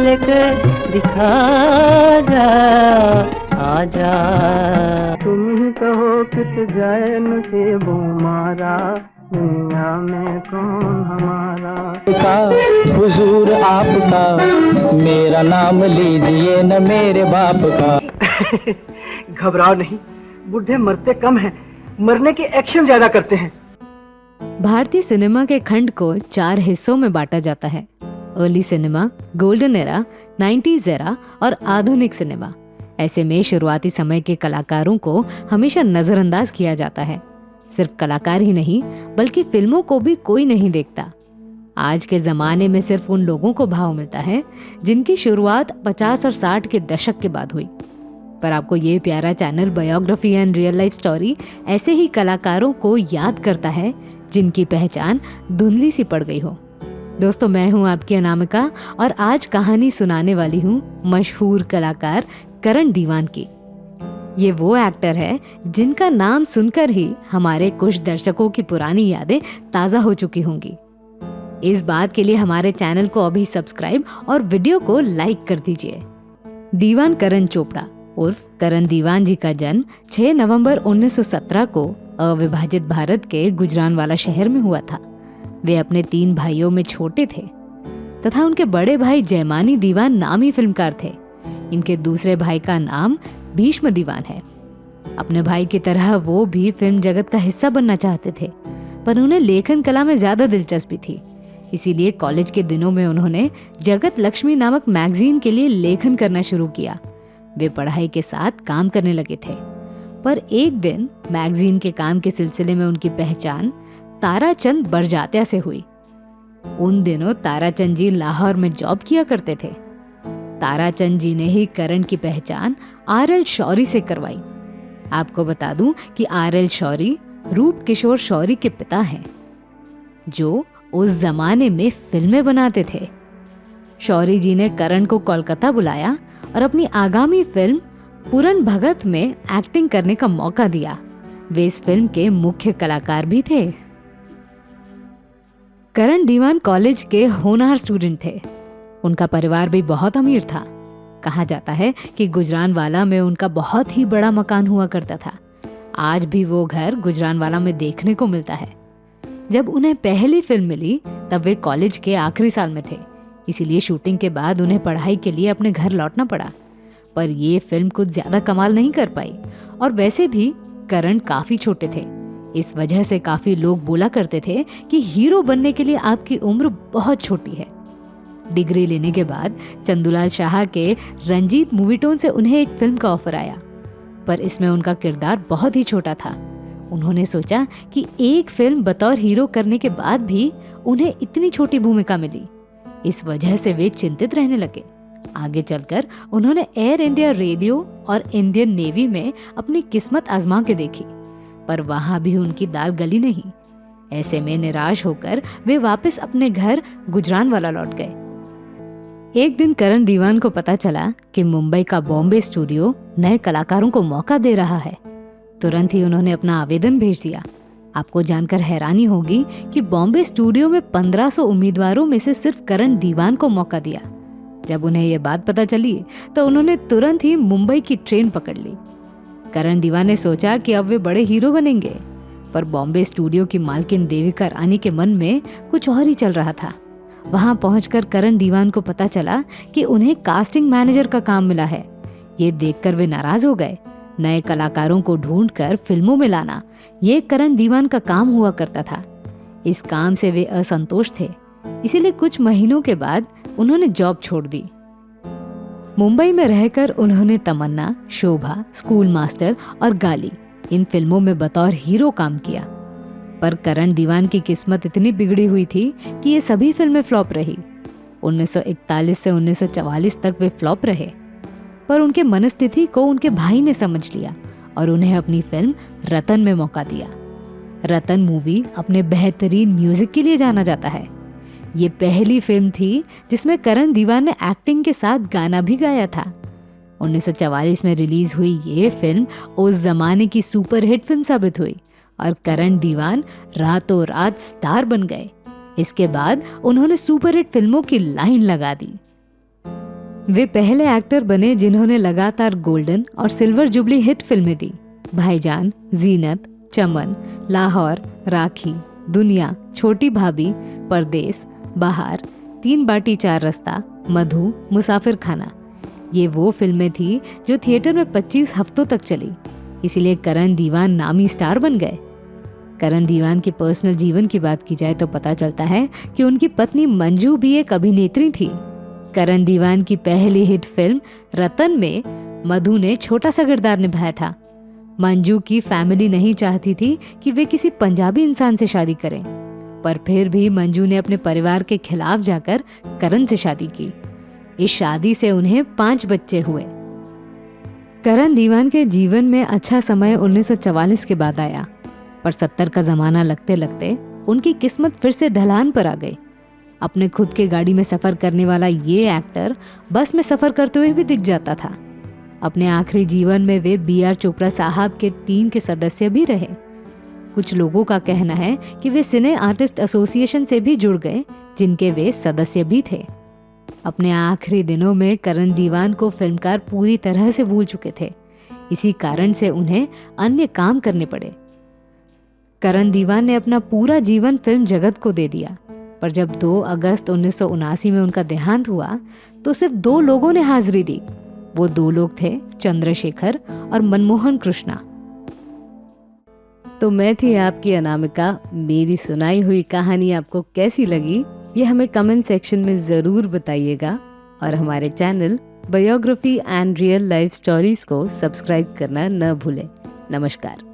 लेके दिखा जा, आजा। तुम ही कहो कित जाए नसीब हमारा, दुनिया में कौन हमारा। का हुजूर आपका, मेरा नाम लीजिए न मेरे बाप का। घबराओ नहीं, बुढ़े मरते कम हैं, मरने के एक्शन ज्यादा करते हैं। भारतीय सिनेमा के खंड को 4 हिस्सों में बांटा जाता है। Early cinema, golden era, 90s era और आधुनिक सिनेमा। ऐसे में शुरुआती समय के कलाकारों को हमेशा नजरअंदाज किया जाता है। सिर्फ कलाकार ही नहीं बल्कि फिल्मों को भी कोई नहीं देखता। आज के जमाने में सिर्फ उन लोगों को भाव मिलता है जिनकी शुरुआत 50 और 60 के दशक के बाद हुई। पर आपको ये प्यारा channel biography and real life story ऐसे ही कलाकारों को याद करता है जिनकी पहचान धुंधली सी पड़ गई हो। दोस्तों, मैं हूँ आपकी अनामिका और आज कहानी सुनाने वाली हूँ मशहूर कलाकार करण दीवान की। ये वो एक्टर है जिनका नाम सुनकर ही हमारे कुछ दर्शकों की पुरानी यादें ताज़ा हो चुकी होंगी। इस बात के लिए हमारे चैनल को अभी सब्सक्राइब और वीडियो को लाइक कर दीजिए। दीवान करण चोपड़ा उर्फ करण दीवान जी का जन्म 6 नवंबर 1917 को अविभाजित भारत के गुजरानवाला शहर में हुआ था। वे अपने 3 भाइयों में छोटे थे तथा उनके बड़े भाई जयमानी दीवान नामी फिल्मकार थे। इनके दूसरे भाई का नाम भीष्म दीवान है। अपने भाई की तरह वो भी फिल्म जगत का हिस्सा बनना चाहते थे, पर उन्हें लेखन कला में ज्यादा दिलचस्पी थी। इसीलिए कॉलेज के दिनों में उन्होंने जगत लक्ष्मी नामक मैगजीन के लिए लेखन करना शुरू किया। वे पढ़ाई के साथ काम करने लगे थे, पर एक दिन मैगजीन के काम के सिलसिले में उनकी पहचान ताराचंद बरजात्या से हुई। उन दिनों ताराचंद जी लाहौर में जॉब किया करते थे। ताराचंद जी ने ही करण की पहचान आर.एल. शौरी से करवाई। आपको बता दूं कि आर.एल. शौरी रूप किशोर शौरी के पिता हैं, जो उस जमाने में फिल्में बनाते थे। शौरी जी ने करण को कोलकाता बुलाया और अपनी आगामी फिल्म पूरन भगत में एक्टिंग करने का मौका दिया। वे इस फिल्म के मुख्य कलाकार भी थे। करण दीवान कॉलेज के होनहार स्टूडेंट थे। उनका परिवार भी बहुत अमीर था। कहा जाता है कि गुजरानवाला में उनका बहुत ही बड़ा मकान हुआ करता था। आज भी वो घर गुजरानवाला में देखने को मिलता है। जब उन्हें पहली फिल्म मिली तब वे कॉलेज के आखिरी साल में थे, इसीलिए शूटिंग के बाद उन्हें पढ़ाई के लिए अपने घर लौटना पड़ा। पर ये फिल्म कुछ ज्यादा कमाल नहीं कर पाई और वैसे भी करण काफी छोटे थे। इस वजह से काफी लोग बोला करते थे कि हीरो बनने के लिए आपकी उम्र बहुत छोटी है। डिग्री लेने के बाद चंदूलाल शाह के रंजीत मूवीटोन से उन्हें एक फिल्म का ऑफर आया, पर इसमें उनका किरदार बहुत ही छोटा था। उन्होंने सोचा कि एक फिल्म बतौर हीरो करने के बाद भी उन्हें इतनी छोटी भूमिका मिली। इस वजह से वे चिंतित रहने लगे। आगे चलकर उन्होंने एयर इंडिया रेडियो और इंडियन नेवी में अपनी किस्मत आजमा के देखी, पर वहां भी उनकी दाल गली नहीं। ऐसे में निराश होकर वे वापस अपने घर गुजरानवाला लौट गए। एक दिन करण दीवान को पता चला कि मुंबई का बॉम्बे स्टूडियो नए कलाकारों को मौका दे रहा है। तुरंत ही उन्होंने अपना आवेदन भेज दिया। आपको जानकर हैरानी होगी कि बॉम्बे स्टूडियो में 1500 उम्मीदवारों में से सिर्फ करण दीवान को मौका दिया। जब उन्हें यह बात पता चली तो उन्होंने तुरंत ही मुंबई की ट्रेन पकड़ ली। करण दीवान ने सोचा कि अब वे बड़े हीरो बनेंगे, पर बॉम्बे स्टूडियो की मालकिन देविका रानी के मन में कुछ और ही चल रहा था। वहां पहुंचकर करण दीवान को पता चला कि उन्हें कास्टिंग मैनेजर का काम मिला है। ये देखकर वे नाराज हो गए। नए कलाकारों को ढूंढकर फिल्मों में लाना, ये करण दीवान का काम हुआ करता था। इस काम से वे असंतुष्ट थे, इसीलिए कुछ महीनों के बाद उन्होंने जॉब छोड़ दी। मुंबई में रहकर उन्होंने तमन्ना, शोभा, स्कूल मास्टर और गाली इन फिल्मों में बतौर हीरो काम किया। पर करण दीवान की किस्मत इतनी बिगड़ी हुई थी कि ये सभी फिल्में फ्लॉप रही। 1941 से 1944 तक वे फ्लॉप रहे, पर उनके मनस्थिति को उनके भाई ने समझ लिया और उन्हें अपनी फिल्म रतन में मौका दिया। रतन मूवी अपने बेहतरीन म्यूजिक के लिए जाना जाता है। ये पहली फिल्म थी जिसमें करण दीवान ने एक्टिंग के साथ गाना भी गाया था। 1944 में रिलीज हुई ये फिल्म उस जमाने की सुपरहिट फिल्म साबित हुई और करण दीवान रातों रात स्टार बन गए। इसके बाद उन्होंने सुपरहिट फिल्मों की लाइन लगा दी। वे पहले एक्टर बने जिन्होंने लगातार गोल्डन और सिल्वर जुबली हिट फिल्में दी। भाईजान, जीनत, चमन, लाहौर, राखी, दुनिया, छोटी भाभी, परदेस, बहार, 3 बाटी 4 रास्ता, मधु, मुसाफिर खाना। ये वो फिल्में थी जो थिएटर में 25 हफ्तों तक चली, इसीलिए करण दीवान नामी स्टार बन गए। करण दीवान के पर्सनल जीवन की बात की जाए तो पता चलता है कि उनकी पत्नी मंजू भी एक अभिनेत्री थी। करण दीवान की पहली हिट फिल्म रतन में मधु ने छोटा सा किरदार निभाया था। मंजू की फैमिली नहीं चाहती थी कि वे किसी पंजाबी इंसान से शादी करें, पर फिर भी मंजू ने अपने परिवार के खिलाफ जाकर करण से शादी की। इस शादी से उन्हें 5 बच्चे हुए। करण दीवान के जीवन में अच्छा समय 1944 के बाद आया, पर 70 का जमाना लगते लगते उनकी किस्मत फिर से ढलान पर आ गई। अपने खुद के गाड़ी में सफर करने वाला ये एक्टर बस में सफर करते हुए भी दिख जाता था। अपने आखिरी जीवन में वे BR चोपड़ा साहब के टीम के सदस्य भी रहे। कुछ लोगों का कहना है कि वे सिने आर्टिस्ट एसोसिएशन से भी जुड़ गए, जिनके वे सदस्य भी थे। अपने आखिरी दिनों में करण दीवान को फिल्मकार पूरी तरह से भूल चुके थे। इसी कारण से उन्हें अन्य काम करने पड़े। करण दीवान ने अपना पूरा जीवन फिल्म जगत को दे दिया, पर जब 2 अगस्त 1979 में उनका देहांत हुआ तो सिर्फ 2 लोगों ने हाजिरी दी। वो 2 लोग थे चंद्रशेखर और मनमोहन कृष्णा। तो मैं थी आपकी अनामिका। मेरी सुनाई हुई कहानी आपको कैसी लगी ये हमें कमेंट सेक्शन में ज़रूर बताइएगा, और हमारे channel biography and real life stories को सब्सक्राइब करना न भूलें। नमस्कार।